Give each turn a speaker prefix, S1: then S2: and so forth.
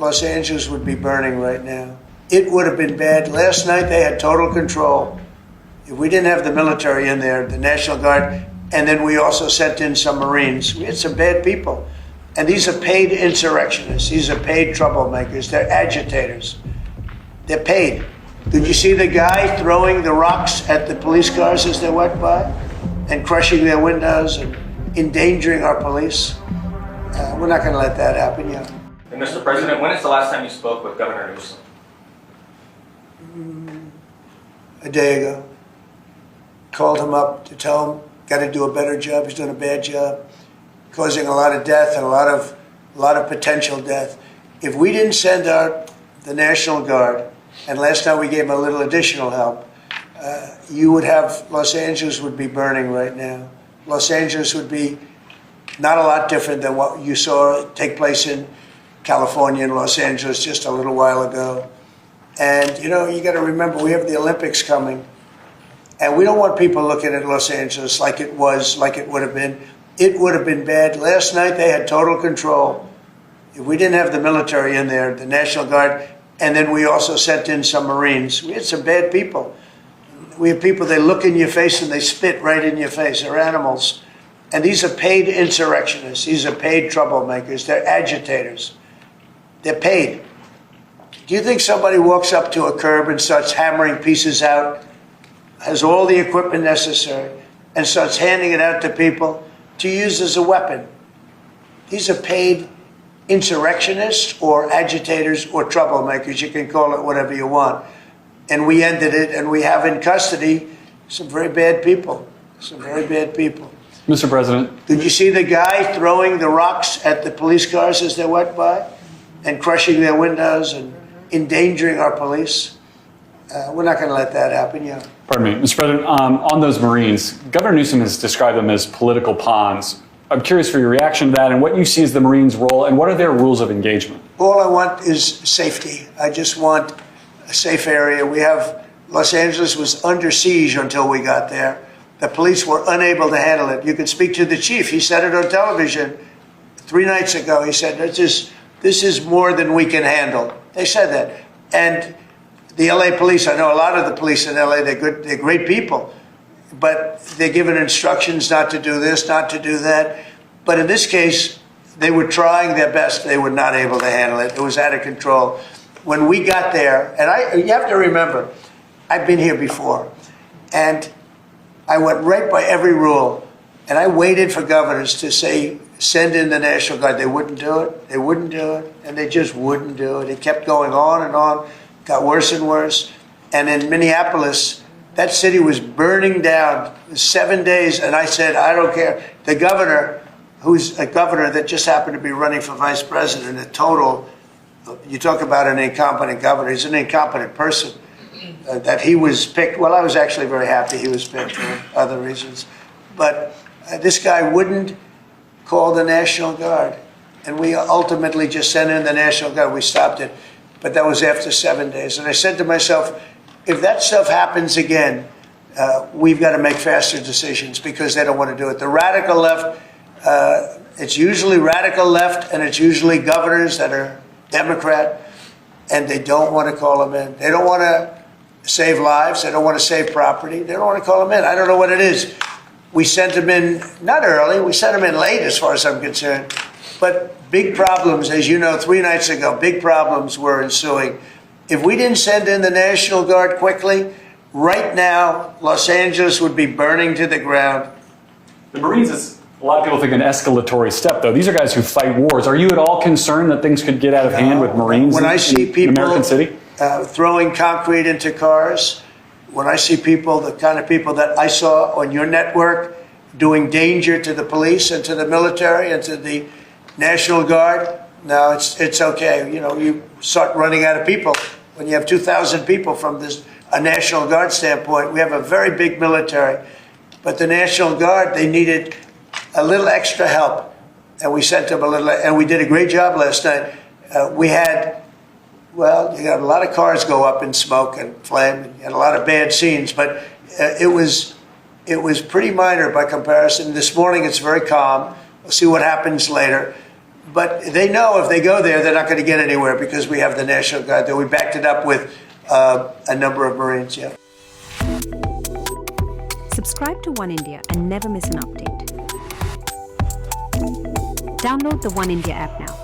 S1: Los Angeles would be burning right now. It would have been bad. Last night they had total control. If we didn't have the military in there, the National Guard, and then we also sent in some Marines, we had some bad people. And these are paid insurrectionists. These are paid troublemakers. They're agitators. They're paid. Did you see the guy throwing the rocks at the police cars as they went by and crushing their windows and endangering our police? We're not going to let that happen yet.
S2: And Mr. President, when is the last time you spoke with Governor Newsom?
S1: A day ago. Called him up to tell him, got to do a better job. He's doing a bad job, causing a lot of death and a lot of potential death. If we didn't send out the National Guard, and last night we gave him a little additional help, you would have, Los Angeles would be burning right now. Los Angeles would be not a lot different than what you saw take place in California and Los Angeles just a little while ago. And, you know, you got to remember, we have the Olympics coming. And we don't want people looking at Los Angeles like it was, like it would have been. It would have been bad. Last night they had total control. If we didn't have the military in there, the National Guard, and then we also sent in some Marines, we had some bad people. We have people, they look in your face and they spit right in your face. They're animals. And these are paid insurrectionists. These are paid troublemakers. They're agitators. They're paid. Do you think somebody walks up to a curb and starts hammering pieces out, has all the equipment necessary, and starts handing it out to people to use as a weapon? These are paid insurrectionists or agitators or troublemakers. You can call it whatever you want. And we ended it, and we have in custody some very bad people. Some very bad people.
S3: Mr. President.
S1: Did you see the guy throwing the rocks at the police cars as they went by and crushing their windows and endangering our police? We're not going to let that happen, yeah.
S3: Pardon me. Mr. President, on those Marines, Governor Newsom has described them as political pawns. I'm curious for your reaction to that and what you see as the Marines' role and what are their rules of engagement?
S1: All I want is safety. I just want a safe area. We have, Los Angeles was under siege until we got there. The police were unable to handle it. You can speak to the chief. He said it on television 3 nights ago. He said, this is more than we can handle. They said that. And the LA police, I know a lot of the police in LA, they're great people, but they're given instructions not to do this, not to do that. But in this case, they were trying their best. They were not able to handle it. It was out of control. When we got there, and you have to remember, I've been here before, and I went right by every rule, and I waited for governors to say, send in the National Guard. They wouldn't do it. They wouldn't do it, and they just wouldn't do it. It kept going on and on, got worse and worse. And in Minneapolis, that city was burning down 7 days, and I said, I don't care. The governor, who's a governor that just happened to be running for vice president, a total, you talk about an incompetent governor, he's an incompetent person. That he was picked, well, I was actually very happy he was picked for other reasons. But this guy wouldn't call the National Guard. And we ultimately just sent in the National Guard. We stopped it. But that was after 7 days. And I said to myself, if that stuff happens again, we've got to make faster decisions because they don't want to do it. The radical left, it's usually radical left, and it's usually governors that are Democrat, and they don't want to call them in. They don't want to save lives. They don't want to save property. They don't want to call them in. I don't know what it is. We sent them in, not early, we sent them in late as far as I'm concerned. But big problems, as you know, 3 nights ago, big problems were ensuing. If we didn't send in the National Guard quickly, right now, Los Angeles would be burning to the ground.
S3: The Marines is, a lot of people think, an escalatory step, though. These are guys who fight wars. Are you at all concerned that things could get out of hand with Marines
S1: when I see people
S3: in American City?
S1: Throwing concrete into cars, when I see people, the kind of people that I saw on your network doing danger to the police and to the military and to the National Guard, no, it's okay. You know, you start running out of people when you have 2,000 people from a National Guard standpoint. We have a very big military, but the National Guard, they needed a little extra help, and we sent them a little, and we did a great job last night. We had, well, you got a lot of cars go up in smoke and flame, and you had a lot of bad scenes, but it was pretty minor by comparison. This morning it's very calm. We'll see what happens later. But they know if they go there, they're not going to get anywhere because we have the National Guard there. We backed it up with a number of Marines, yeah.
S4: Subscribe to Oneindia and never miss an update. Download the Oneindia app now.